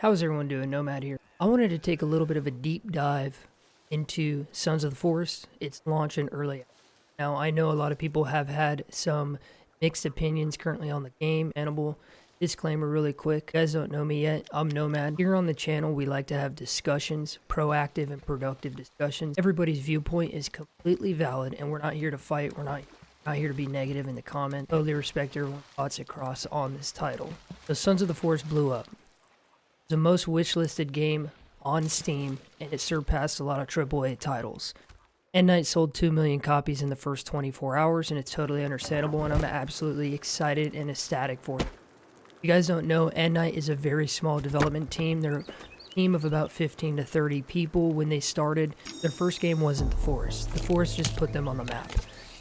How's everyone doing? Nomad here. I wanted to take a little bit of a deep dive into Sons of the Forest. It's launch in early. Now, I know a lot of people have had some mixed opinions currently on the game. Animal disclaimer really quick. You guys don't know me yet. I'm Nomad. Here on the channel, we like to have discussions, proactive and productive discussions. Everybody's viewpoint is completely valid, and we're not here to fight. We're not here to be negative in the comments. Totally respect everyone's thoughts across on this title. So Sons of the Forest blew up. The most wishlisted game on Steam, and it surpassed a lot of AAA titles. End Night sold 2 million copies in the first 24 hours, and it's totally understandable, and I'm absolutely excited and ecstatic for it. If you guys don't know, End Night is a very small development team. They're a team of about 15 to 30 people. When they started, their first game wasn't The Forest. The Forest just put them on the map.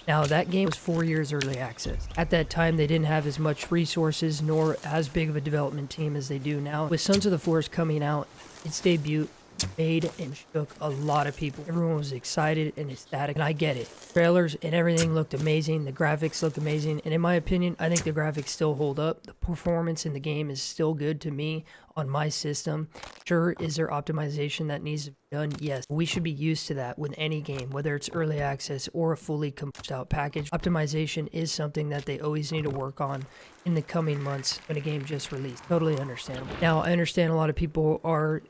Now, that game was 4 years early access. At that time, they didn't have as much resources nor as big of a development team as they do now. With Sons of the Forest coming out, its debut made and shook a lot of people. Everyone was excited and ecstatic, and I get it. Trailers and everything looked amazing. The graphics looked amazing, and in my opinion, I think the graphics still hold up. The performance in the game is still good to me on my system. Sure, is there optimization that needs to be done? Yes. We should be used to that with any game, whether it's early access or a fully complete out package. Optimization is something that they always need to work on in the coming months when a game just released. Totally understandable. Now, I understand a lot of people are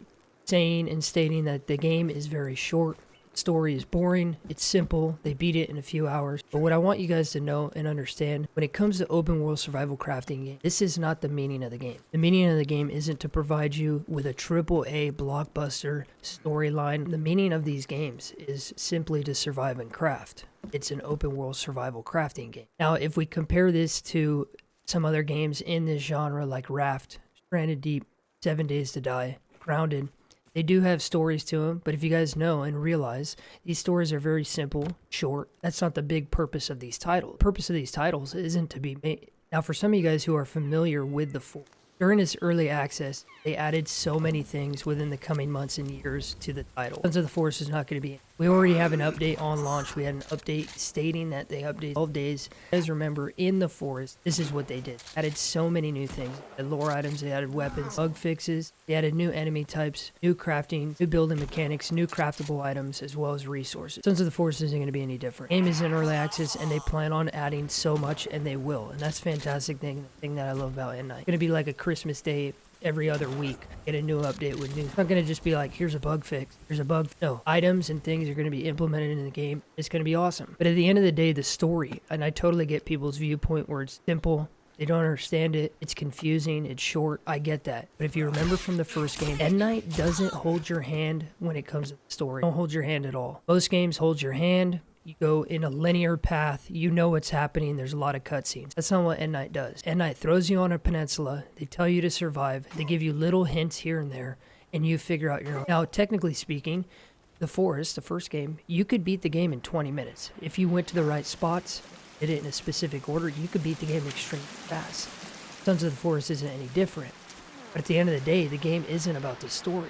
saying and stating that the game is very short, story is boring, it's simple, they beat it in a few hours. But what I want you guys to know and understand, when it comes to open world survival crafting game, this is not the meaning of the game. The meaning of the game isn't to provide you with a AAA blockbuster storyline. The meaning of these games is simply to survive and craft. It's an open world survival crafting game. Now, if we compare this to some other games in this genre like Raft, Stranded Deep, 7 Days to Die, Grounded, they do have stories to them, but if you guys know and realize, these stories are very simple, short. That's not the big purpose of these titles. The purpose of these titles isn't to be made. Now, for some of you guys who are familiar with the Forest, during its early access, they added so many things within the coming months and years to the title. Sons of the Forest is not going to be. We already have an update on launch. We had an update stating that they updated 12 days. You guys remember, in the Forest, this is what they did. Added so many new things. They added lore items, they added weapons, bug fixes, they added new enemy types, new crafting, new building mechanics, new craftable items, as well as resources. Sons of the Forest isn't going to be any different. The game is in early access, and they plan on adding so much, and they will. And that's a fantastic thing, the thing that I love about End Night. It's going to be like a Christmas Day every other week, get a new update with new. It's not going to just be like, here's a bug fix, here's a bug. No, items and things are going to be implemented in the game. It's going to be awesome. But at the end of the day, the story, and I totally get people's viewpoint where it's simple, they don't understand it, it's confusing, it's short, I get that. But if you remember from the first game, End Night doesn't hold your hand when it comes to the story. Don't hold your hand at all. Most games hold your hand. You go in a linear path, you know what's happening, there's a lot of cutscenes. That's not what End Night does. End Night throws you on a peninsula, they tell you to survive, they give you little hints here and there, and you figure out your own. Now, technically speaking, The Forest, the first game, you could beat the game in 20 minutes. If you went to the right spots, did it in a specific order, you could beat the game extremely fast. Sons of the Forest isn't any different. But at the end of the day, the game isn't about the story.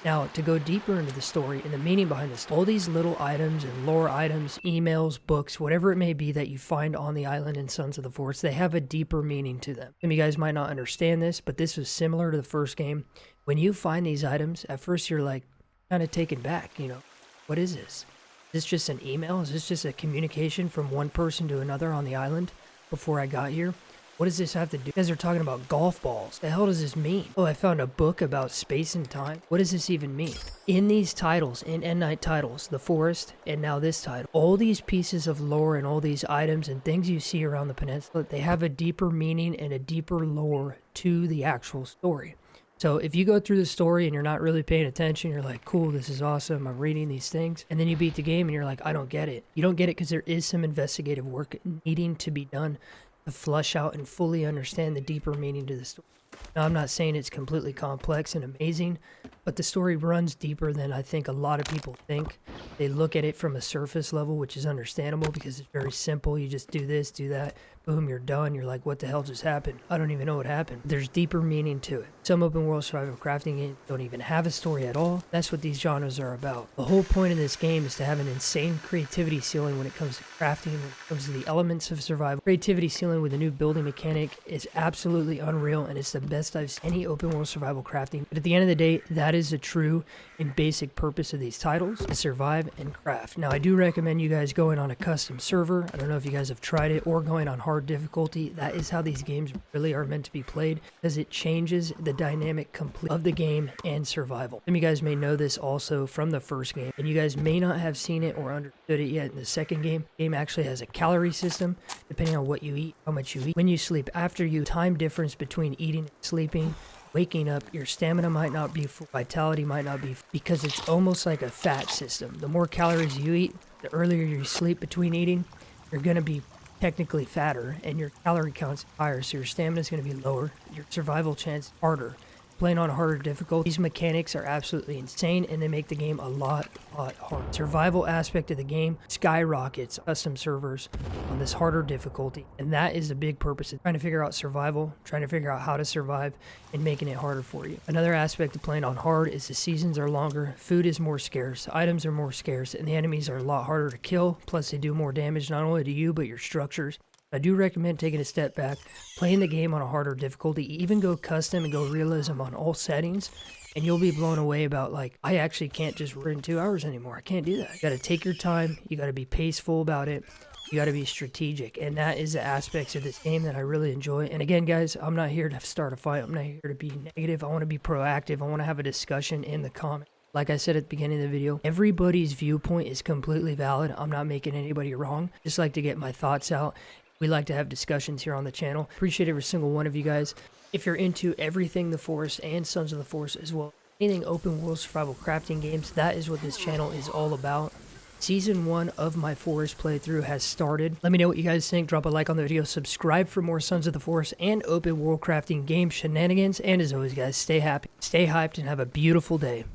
Now, to go deeper into the story and the meaning behind this, all these little items and lore items, emails, books, whatever it may be that you find on the island in Sons of the Forest, they have a deeper meaning to them. Some of you guys might not understand this, but this was similar to the first game. When you find these items, at first you're like kind of taken back, you know, what is this? Is this just an email? Is this just a communication from one person to another on the island before I got here? What does this have to do? You guys are talking about golf balls. The hell does this mean? Oh, I found a book about space and time. What does this even mean? In these titles, in End Night titles, The Forest, and now this title, all these pieces of lore and all these items and things you see around the peninsula, they have a deeper meaning and a deeper lore to the actual story. So if you go through the story and you're not really paying attention, you're like, cool, this is awesome, I'm reading these things. And then you beat the game and you're like, I don't get it. You don't get it because there is some investigative work needing to be done to flush out and fully understand the deeper meaning to the story. Now, I'm not saying it's completely complex and amazing, but the story runs deeper than I think a lot of people think. They look at it from a surface level, which is understandable because it's very simple. You just do this, do that, boom, you're done. You're like, what the hell just happened? I don't even know what happened. There's deeper meaning to it. Some open world survival crafting games don't even have a story at all. That's what these genres are about. The whole point of this game is to have an insane creativity ceiling when it comes to crafting, when it comes to the elements of survival. Creativity ceiling with a new building mechanic is absolutely unreal, and it's the best I've seen any open world survival crafting. But at the end of the day, that is the true and basic purpose of these titles, to survive and craft. Now, I do recommend you guys going on a custom server. I don't know if you guys have tried it, or going on hard difficulty. That is how these games really are meant to be played, because it changes the dynamic complete of the game and survival. Some of you guys may know this also from the first game, and you guys may not have seen it or understood it yet in the second game. The game actually has a calorie system, depending on what you eat, how much you eat. When you sleep, after you, time difference between eating and sleeping, waking up, your stamina might not be full, vitality might not be, because it's almost like a fat system. The more calories you eat, the earlier you sleep between eating, you're going to be technically fatter, and your calorie count's higher, so your stamina is going to be lower, your survival chance harder. Playing on harder difficulty, these mechanics are absolutely insane, and they make the game a lot harder. Survival aspect of the game skyrockets custom servers on this harder difficulty, and that is the big purpose of trying to figure out survival, trying to figure out how to survive, and making it harder for you. Another aspect of playing on hard is the seasons are longer, food is more scarce, items are more scarce, and the enemies are a lot harder to kill, plus they do more damage not only to you, but your structures. I do recommend taking a step back, playing the game on a harder difficulty, even go custom and go realism on all settings, and you'll be blown away about, like, I actually can't just run 2 hours anymore. I can't do that. You gotta take your time, you gotta be paceful about it, you gotta be strategic, and that is the aspects of this game that I really enjoy. And again, guys, I'm not here to start a fight, I'm not here to be negative, I want to be proactive, I want to have a discussion in the comments. Like I said at the beginning of the video, everybody's viewpoint is completely valid. I'm not making anybody wrong. Just like to get my thoughts out. We like to have discussions here on the channel. Appreciate every single one of you guys. If you're into everything the Forest and Sons of the Forest as well, anything open world survival crafting games, that is what this channel is all about. Season 1 of my Forest playthrough has started. Let me know what you guys think. Drop a like on the video. Subscribe for more Sons of the Forest and open world crafting game shenanigans. And as always, guys, stay happy, stay hyped, and have a beautiful day.